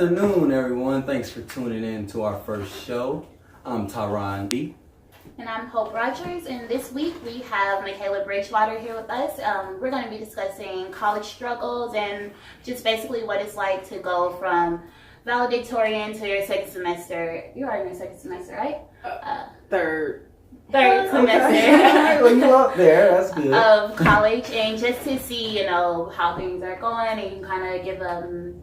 afternoon, everyone. Thanks for tuning in to our first show. I'm Tyron D. And I'm Hope Rogers, and this week we have Mikayla Bridgewater here with us. We're going to be discussing college struggles and just basically what it's like to go from valedictorian to your second semester. You are in your second semester, right? Third semester. Well, you up there. That's good. Of college, and just to see, how things are going, and you can kind of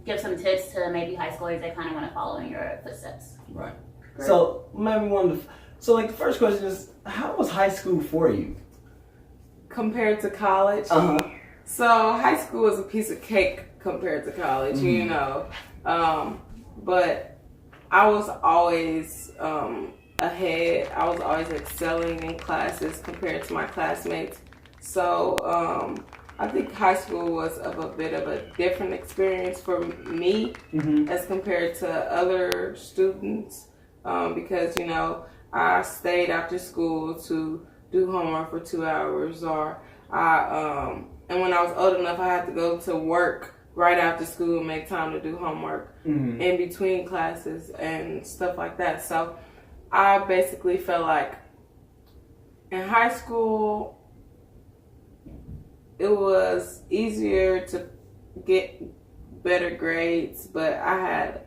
give some tips to maybe high schoolers that kind of want to follow in your footsteps. Right. Great. So the first question is, how was high school for you? compared to college. So high school is a piece of cake compared to college, but I was always ahead. I was always excelling in classes compared to my classmates. So I think high school was a bit of a different experience for me as compared to other students because, I stayed after school to do homework for 2 hours, or and when I was old enough, I had to go to work right after school and make time to do homework in between classes and stuff like that. So I basically felt like in high school, it was easier to get better grades, but I had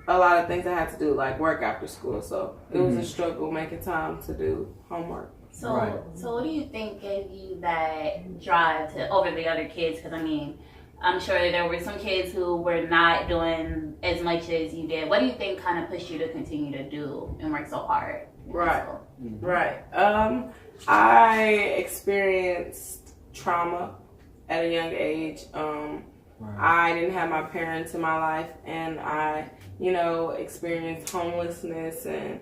a lot of things I had to do, like work after school. So it was a struggle making time to do homework. So what do you think gave you that drive over the other kids? Because I'm sure there were some kids who were not doing as much as you did. What do you think kind of pushed you to continue to do and work so hard? Right. I experienced trauma at a young age. I didn't have my parents in my life, and I, experienced homelessness and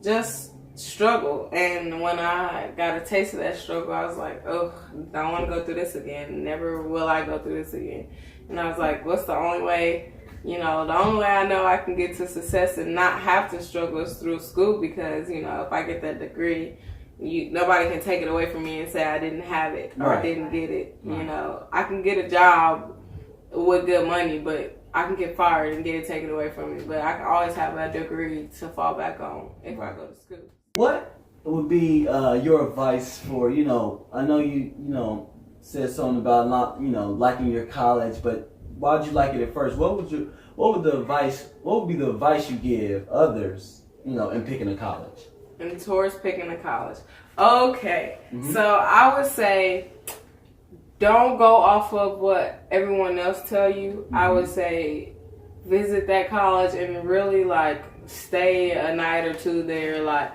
just struggle. And when I got a taste of that struggle, I was like, oh, I don't want to go through this again. Never will I go through this again. And I was like, what's the only way? The only way I know I can get to success and not have to struggle is through school, because, if I get that degree, nobody can take it away from me and say I didn't have it or didn't get it. I can get a job with good money, but I can get fired and get it taken away from me. But I can always have a degree to fall back on if I go to school. What would be your advice for, I know you said something about not, liking your college, but why did you like it at first? What would be the advice you give others, in picking a college? And towards picking a college. Okay. So I would say, don't go off of what everyone else tell you. I would say visit that college and really stay a night or two there,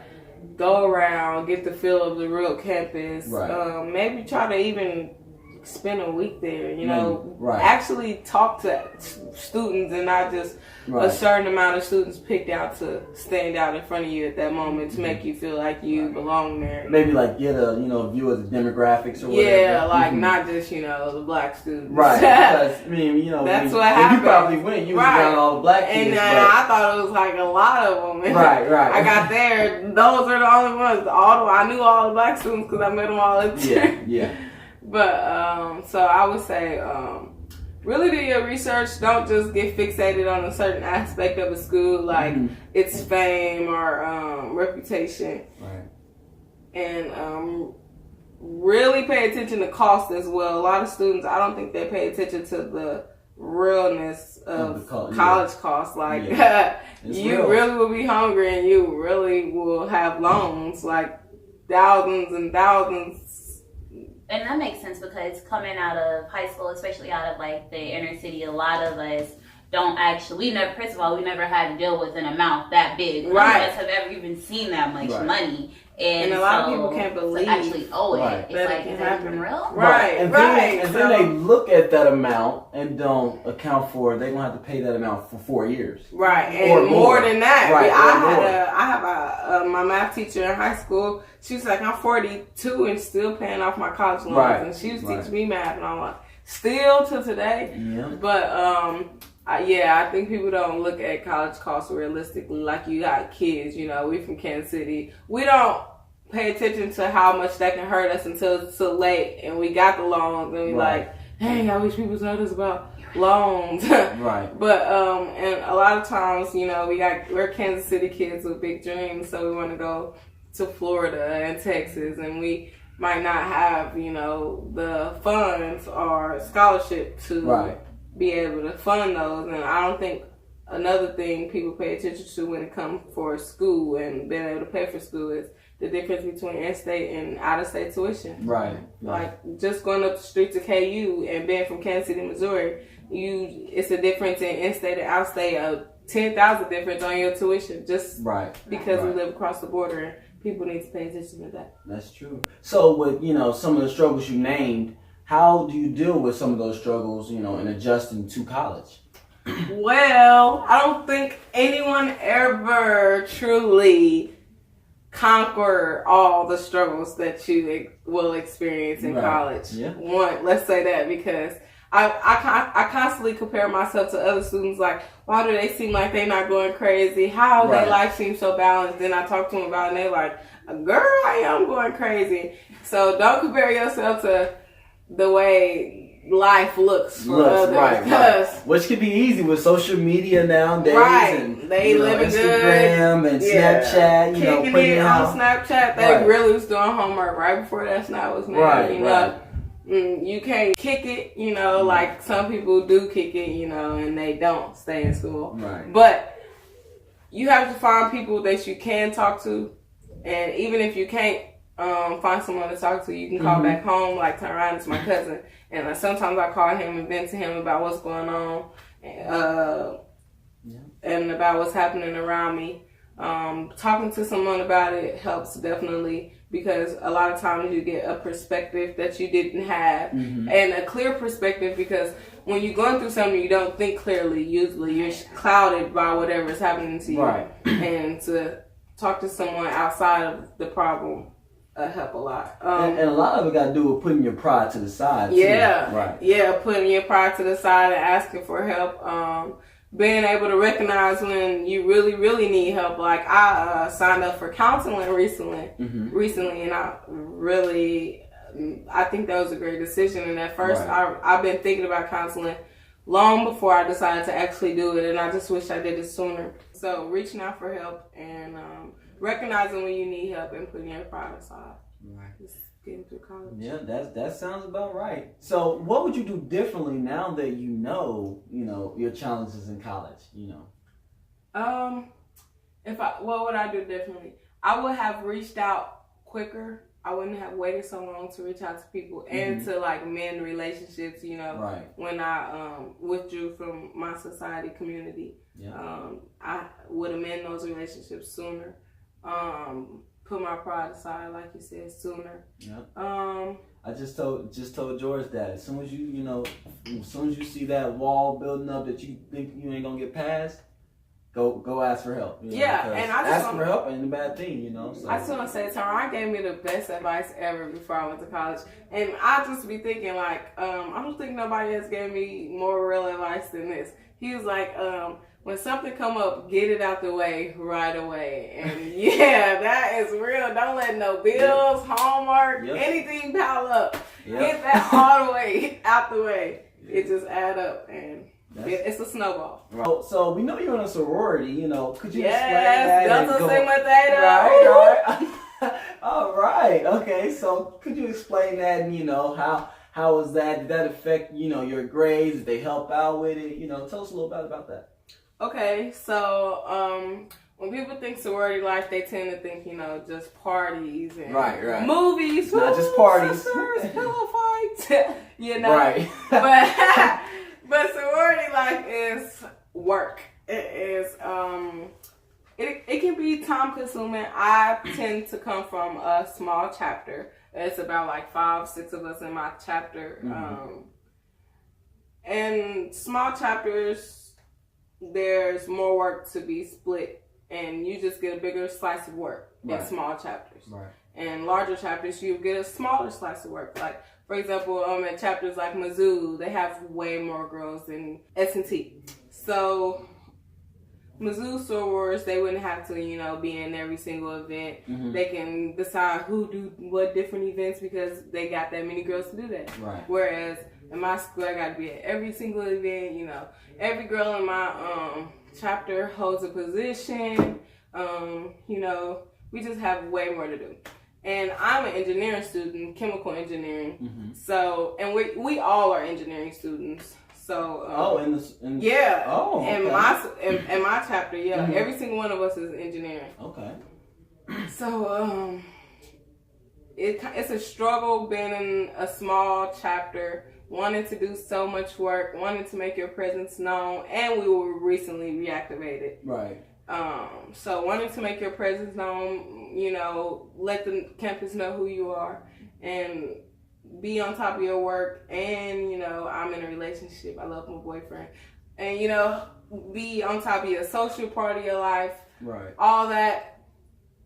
go around, get the feel of the real campus. Maybe try to even spend a week there, actually talk to students and not just a certain amount of students picked out to stand out in front of you at that moment to make you feel like you belong there. Maybe get a view of the demographics or whatever. Yeah, not just the black students. Right. Because that's what happened. You probably went. You was around all the black kids. And I thought it was a lot of them. Right. I got there. Those are the only ones. I knew all the black students because I met them all at the Yeah. But, so I would say, really do your research. Don't just get fixated on a certain aspect of a school, like its fame or reputation. Right. And really pay attention to cost as well. A lot of students, I don't think they pay attention to the realness of college costs. You really will be hungry, and you really will have loans, thousands and thousands. And that makes sense, because coming out of high school, especially out of the inner city, a lot of us we never had to deal with an amount that big. None of us have ever even seen that much money. And a lot of people can't believe to actually owe it. It's that is that even real? And then they look at that amount and don't account for they're gonna have to pay that amount for 4 years. Right, and or more than that. Right. I have my math teacher in high school. She was like, I'm 42 and still paying off my college loans, and she was teaching me math, and I'm like, still to today. Yeah. But I think people don't look at college costs realistically. You got kids, we from Kansas City. We don't pay attention to how much that can hurt us until it's too late, and we got the loans, and we dang, I wish people told us about loans. Right. But and a lot of times, you know, we're Kansas City kids with big dreams, so we want to go to Florida and Texas, and we might not have, you know, the funds or scholarship to be able to fund those. And I don't think another thing people pay attention to when it comes for school and being able to pay for school is the difference between in-state and out-of-state tuition. Right. Like just going up the street to KU and being from Kansas City, Missouri, it's a difference in in-state and out-state of 10,000 difference on your tuition just because we live across the border, and people need to pay attention to that. That's true. So with, you know, some of the struggles you named, how do you deal with some of those struggles, you know, in adjusting to college? Well, I don't think anyone ever truly conquer all the struggles that you will experience in college. Yeah. Let's say that, because I constantly compare myself to other students, like, why do they seem like they're not going crazy? How their life seems so balanced? Then I talk to them about it and they're like, girl, I am going crazy. So don't compare yourself to the way life looks for others. Which can be easy with social media nowadays. And they live Instagram good. And Snapchat, you know, kicking it on Snapchat. They really was doing homework right before that Snap was made. You know, you can't kick it. You know, like some people do kick it. You know, and they don't stay in school. Right. But you have to find people that you can talk to, and even if you can't find someone to talk to, you can call back home. Like Tyron is my cousin. And sometimes I call him and vent to him about what's going on and about what's happening around me. Talking to someone about it helps definitely, because a lot of times you get a perspective that you didn't have, and a clear perspective, because when you're going through something you don't think clearly, usually you're clouded by whatever's happening to you. And to talk to someone outside of the problem help a lot. And a lot of it got to do with putting your pride to the side. Putting your pride to the side and asking for help. Being able to recognize when you really, really need help. Like I signed up for counseling recently, and I think that was a great decision. And at first, I've been thinking about counseling long before I decided to actually do it, and I just wish I did it sooner. So reaching out for help and recognizing when you need help and putting your pride aside. Just getting through college. Yeah, that sounds about right. So what would you do differently now that you know your challenges in college, you know? What would I do differently? I would have reached out quicker. I wouldn't have waited so long to reach out to people and to like mend relationships, you know, when I withdrew from my society community. I would have mended those relationships sooner. Put my pride aside, like you said, sooner. I just told George that as soon as you see that wall building up that you think you ain't gonna get past, go ask for help. You know, and I just ask for help ain't a bad thing, you know. So. I just want to say, Tyron gave me the best advice ever before I went to college, and I just be thinking like, I don't think nobody else gave me more real advice than this. He was like, when something come up, get it out the way right away. And that is real. Don't let no bills, homework, anything pile up. Get that all the way out the way. It just add up, and it's a snowball. So we know you're in a sorority, you know. Could you explain that? Delta Sigma Theta. Right. All right. Okay. So could you explain that, and, you know, how was that? Did that affect, you know, your grades? Did they help out with it? You know, tell us a little bit about that. Okay, so when people think sorority life, they tend to think, you know, just parties and movies. Not just parties. Sisters, pillow fights, you know. But sorority life is work. It is, it can be time consuming. I tend to come from a small chapter. It's about like 5-6 of us in my chapter. And small chapters, there's more work to be split, and you just get a bigger slice of work in small chapters. And larger chapters, you get a smaller slice of work. Like, for example, at chapters like Mizzou, they have way more girls than S&T. So Mizzou sorors, they wouldn't have to, you know, be in every single event. Mm-hmm. They can decide who do what different events because they got that many girls to do that. Right. Whereas in my school, I got to be at every single event. You know, every girl in my chapter holds a position. You know, we just have way more to do. And I'm an engineering student, chemical engineering. Mm-hmm. So, and we all are engineering students. So, yeah. Oh, okay. in my chapter, yeah, Mm-hmm. every single one of us is engineering. Okay. So, it's a struggle being in a small chapter, wanting to do so much work, wanting to make your presence known, and we were recently reactivated. Right. So wanting to make your presence known, you know, let the campus know who you are, and be on top of your work. And, you know, I'm in a relationship. I love my boyfriend. And, you know, be on top of your social part of your life. Right. All that.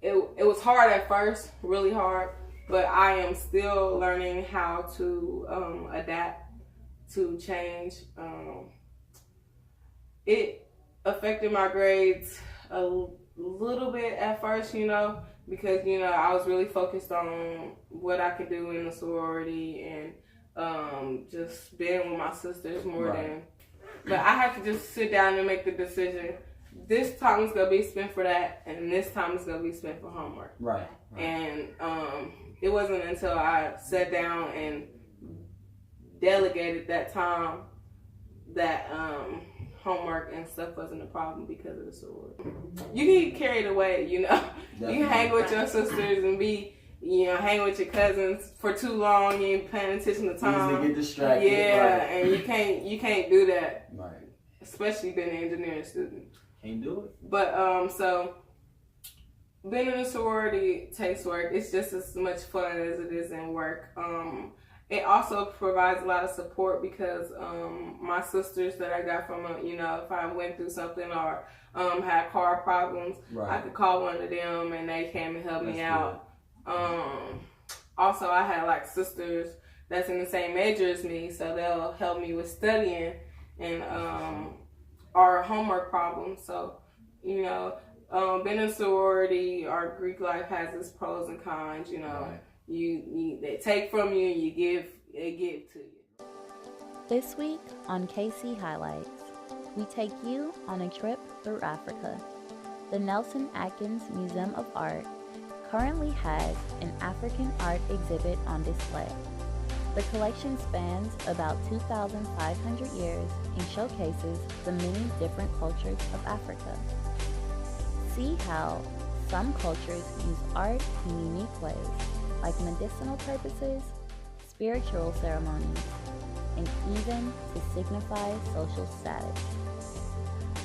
It was hard at first, really hard. But I am still learning how to adapt to change. It affected my grades a little bit at first, you know, because, you know, I was really focused on what I could do in the sorority and just being with my sisters more than. But I had to just sit down and make the decision. This time is going to be spent for that, and this time is going to be spent for homework. Right. And it wasn't until I sat down and delegated that time that homework and stuff wasn't a problem because of the sorority. You can get carried away, you know. Definitely. You can hang with your sisters and be, you know, hang with your cousins for too long. You ain't paying attention to time. Easily get distracted. Yeah, right. And you can't do that. Right. Especially being an engineering student. Can't do it. But so being in a sorority takes work. It's just as much fun as it is in work. It also provides a lot of support because my sisters that I got from, you know, if I went through something or had car problems, I could call one of them and they came and helped me out. Also, I had like sisters that's in the same major as me, so they'll help me with studying and our homework problems. So, you know, being in a sorority, our Greek life has its pros and cons, you know. Right. They take from you and they give to you. This week on KC Highlights, we take you on a trip through Africa. The Nelson Atkins Museum of Art currently has an African art exhibit on display. The collection spans about 2,500 years and showcases the many different cultures of Africa. See how some cultures use art in unique ways, like medicinal purposes, spiritual ceremonies, and even to signify social status.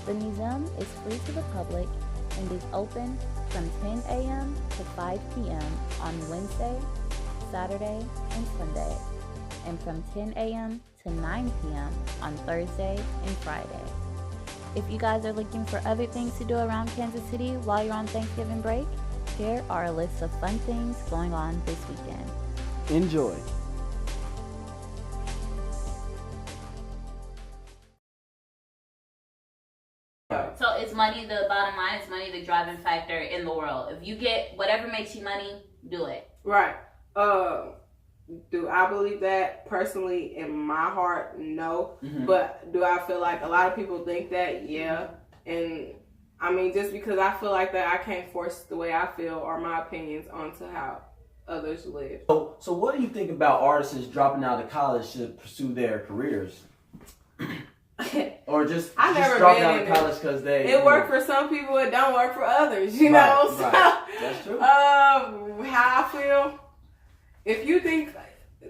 The museum is free to the public and is open from 10 a.m. to 5 p.m. on Wednesday, Saturday, and Sunday, and from 10 a.m. to 9 p.m. on Thursday and Friday. If you guys are looking for other things to do around Kansas City while you're on Thanksgiving break, here are a list of fun things going on this weekend. Enjoy. So is money the bottom line? Is money the driving factor in the world? If you get whatever makes you money, do it. Right. Do I believe that personally in my heart? No. Mm-hmm. But do I feel like a lot of people think that? Yeah. And I mean, just because I feel like that, I can't force the way I feel or my opinions onto how others live. So what do you think about artists dropping out of college to pursue their careers? Or just dropping out of college because it worked for some people, it don't work for others, you know? So, that's true. How I feel, if you think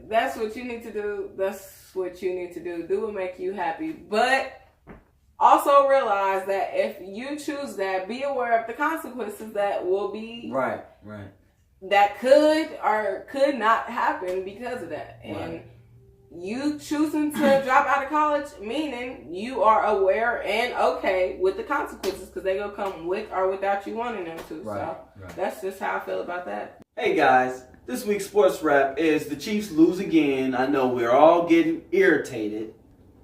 that's what you need to do, that's what you need to do. Do what make you happy. But also realize that if you choose that, be aware of the consequences that will be that could or could not happen because of that. And you choosing to drop out of college, meaning you are aware and okay with the consequences because they're going to come with or without you wanting them to. That's just how I feel about that. Hey guys, this week's sports wrap is the Chiefs lose again. I know we're all getting irritated.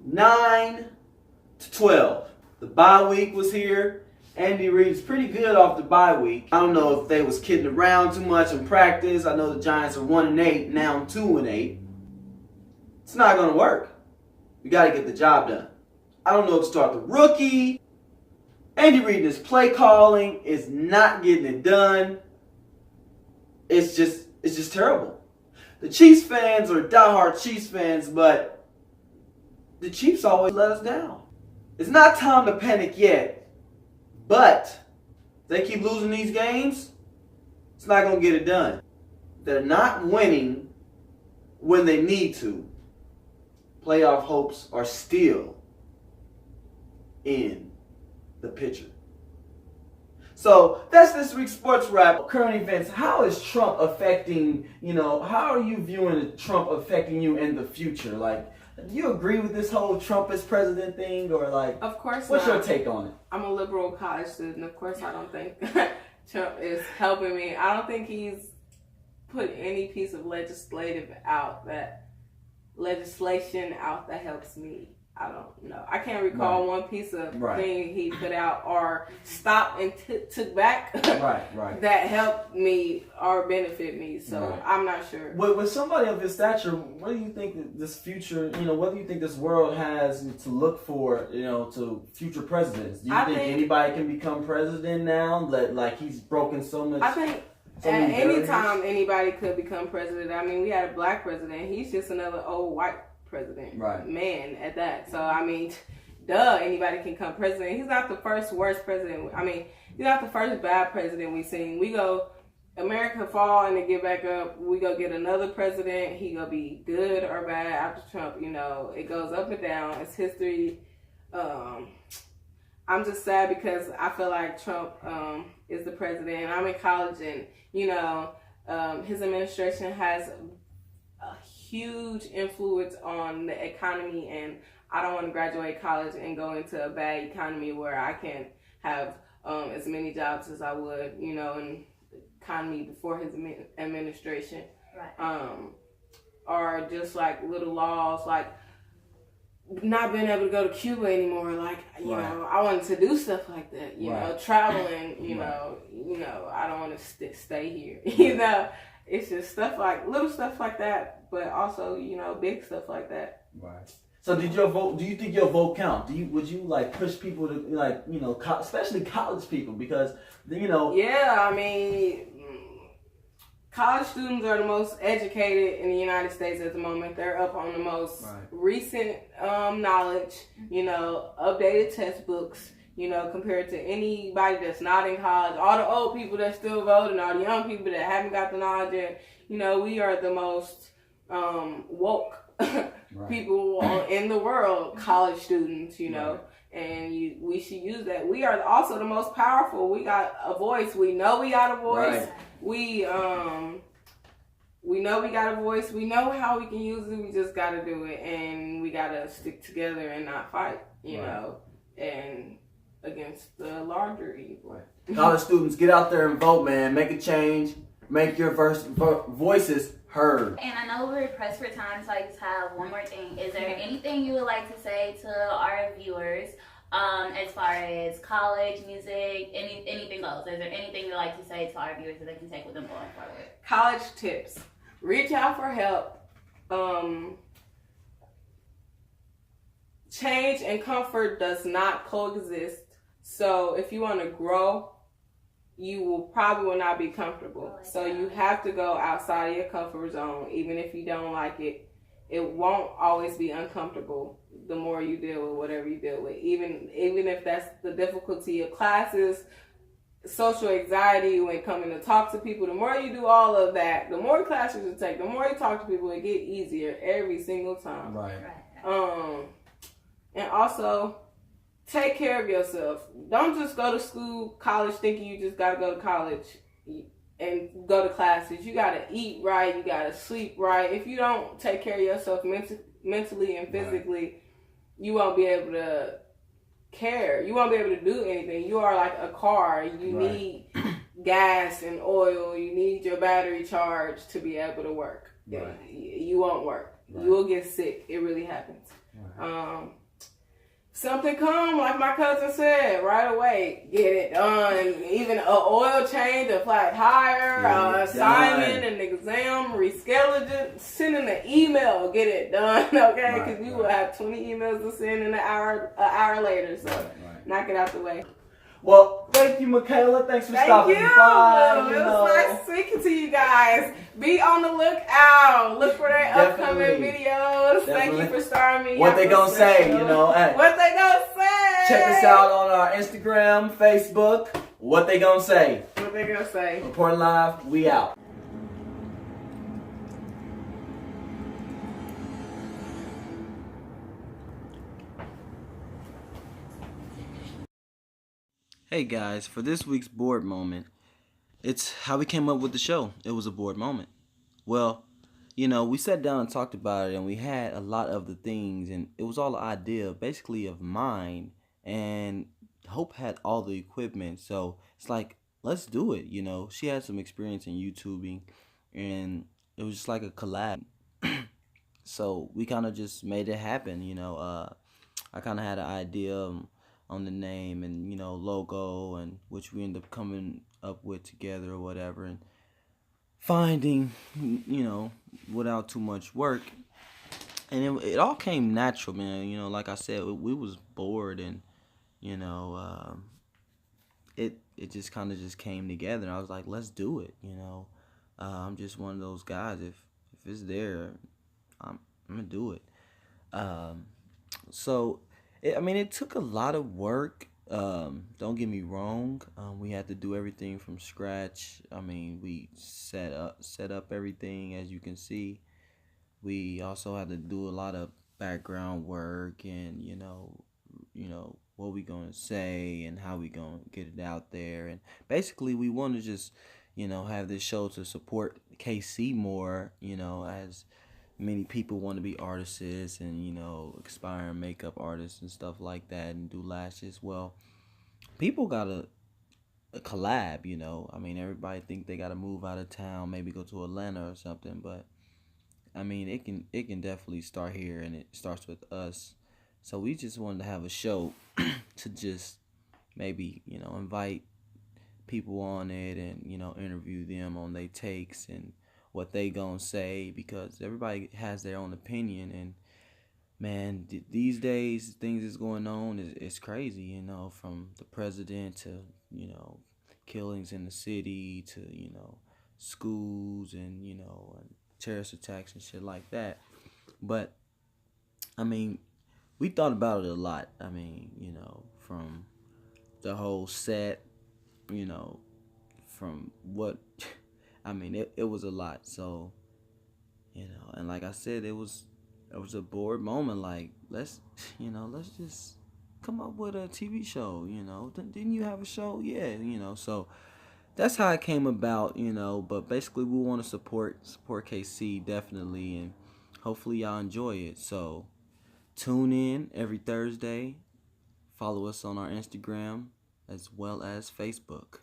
9-12. The bye week was here Andy Reid's pretty good off the bye week. I don't know if they was kidding around too much in practice. I know the Giants are 1-8, now 2-8. It's not going to work. We got to get the job done. I don't know if to start the rookie. Andy Reid, his play calling is not getting it done. It's just terrible. The Chiefs fans are diehard Chiefs fans, but the Chiefs always let us down. It's not time to panic yet, but if they keep losing these games, it's not going to get it done. They're not winning when they need to. Playoff hopes are still in the picture. So that's this week's sports wrap. Current events. How is Trump affecting, how are you viewing Trump affecting you in the future? Like, do you agree with this whole Trump as president thing, or like, of course what's not. your take on it? I'm a liberal college student. Of course I don't think Trump is helping me. I don't think he's put any piece of legislation out that helps me. I don't know. I can't recall one piece of thing he put out or stopped and took back that helped me or benefit me. So I'm not sure. With somebody of his stature, what do you think this future, what do you think this world has to look for, to future presidents? Do you think anybody can become president now? Like he's broken so much? I think at any time anybody could become president. I mean, we had a black president. He's just another old white president, man at that. So I mean, anybody can become president. He's not the first worst president. I mean, he's not the first bad president we've seen. We go America fall and then get back up. We go get another president. He gonna be good or bad after Trump. It goes up and down. It's history. I'm just sad because I feel like Trump is the president. I'm in college, and his administration has a huge influence on the economy, and I don't want to graduate college and go into a bad economy where I can't have as many jobs as I would, in the economy before his administration. Or just like little laws like not being able to go to Cuba anymore. Like, I wanted to do stuff like that, traveling, I don't want to stay here, It's just little stuff like that, but also, big stuff like that. Right. So do you think your vote count? Would you like push people to especially college people, because, Yeah, I mean, college students are the most educated in the United States at the moment. They're up on the most recent knowledge, updated textbooks, compared to anybody that's not in college. All the old people that still vote and all the young people that haven't got the knowledge yet, we are the most woke people in the world, college students, and we should use that. We are also the most powerful. We got a voice. We know we got a voice. We know we got a voice. We know how we can use it. We just got to do it, and we got to stick together and not fight, and against the larger evil. College students, get out there and vote, man. Make a change. Make your voices heard. And I know we're pressed for time, so I just have one more thing. Is there anything you would like to say to our viewers as far as college, music, anything else? Is there anything you'd like to say to our viewers that they can take with them going forward? College tips. Reach out for help. Change and comfort does not coexist. So if you want to grow, you will not be comfortable. So you have to go outside of your comfort zone. Even if you don't like it, it won't always be uncomfortable the more you deal with whatever you deal with. Even if that's the difficulty of classes, social anxiety when coming to talk to people, the more you do all of that, the more classes you take, the more you talk to people, it get easier every single time. And also, take care of yourself. Don't just go to school, college, thinking you just got to go to college and go to classes. You got to eat right. You got to sleep right. If you don't take care of yourself mentally and physically, you won't be able to care. You won't be able to do anything. You are like a car. You need gas and oil. You need your battery charged to be able to work. You won't work. You will get sick. It really happens. something come, like my cousin said, right away, get it done. Even an oil change, a flat tire, assignment, an exam, reschedule it, sending an email, get it done, okay? Because you will have 20 emails to send in an hour later, so knock it out the way. Well, thank you, Mikayla. Thanks for stopping by. It was nice speaking to you guys. Be on the lookout. Look for their upcoming videos. Thank you for starting me. What they gonna say, you know? Hey, what they gonna say? Check us out on our Instagram, Facebook. What they gonna say? What they gonna say? Reporting live. We out. Hey guys, for this week's board moment, it's how we came up with the show. It was a board moment. Well, you know, we sat down and talked about it, and we had a lot of the things, and it was all an idea basically of mine, and Hope had all the equipment, so it's like, let's do it, you know. She had some experience in YouTubing, and it was just like a collab. So we kind of just made it happen, you know. I kind of had an idea on the name and, you know, logo, and which we ended up coming up with together or whatever, and finding, you know, without too much work. And it all came natural, man. You know, like I said, we was bored, and, you know, it just kind of just came together, and I was like, let's do it, you know. I'm just one of those guys, if it's there, I'm gonna do it. So I mean, it took a lot of work. Don't get me wrong. We had to do everything from scratch. I mean, we set up everything, as you can see. We also had to do a lot of background work, and you know what we gonna say and how we gonna get it out there. And basically, we want to just, you know, have this show to support KC more. You know, as many people want to be artists and, you know, aspiring makeup artists and stuff like that, and do lashes. Well, people gotta collab, you know. I mean, everybody think they gotta move out of town, maybe go to Atlanta or something, but I mean, it can definitely start here, and it starts with us. So we just wanted to have a show to just maybe, you know, invite people on it, and, you know, interview them on their takes and what they gonna say, because everybody has their own opinion. And man, these days things is going on is crazy, you know, from the president to, you know, killings in the city to, you know, schools and, you know, and terrorist attacks and shit like that. But I mean, we thought about it a lot. I mean, you know, from the whole set, you know, from what I mean, it was a lot. So, you know, and like I said, it was a bored moment. Like, let's just come up with a TV show, you know. Didn't you have a show? Yeah, you know. So that's how it came about, you know. But basically, we want to support KC definitely, and hopefully y'all enjoy it. So tune in every Thursday. Follow us on our Instagram as well as Facebook.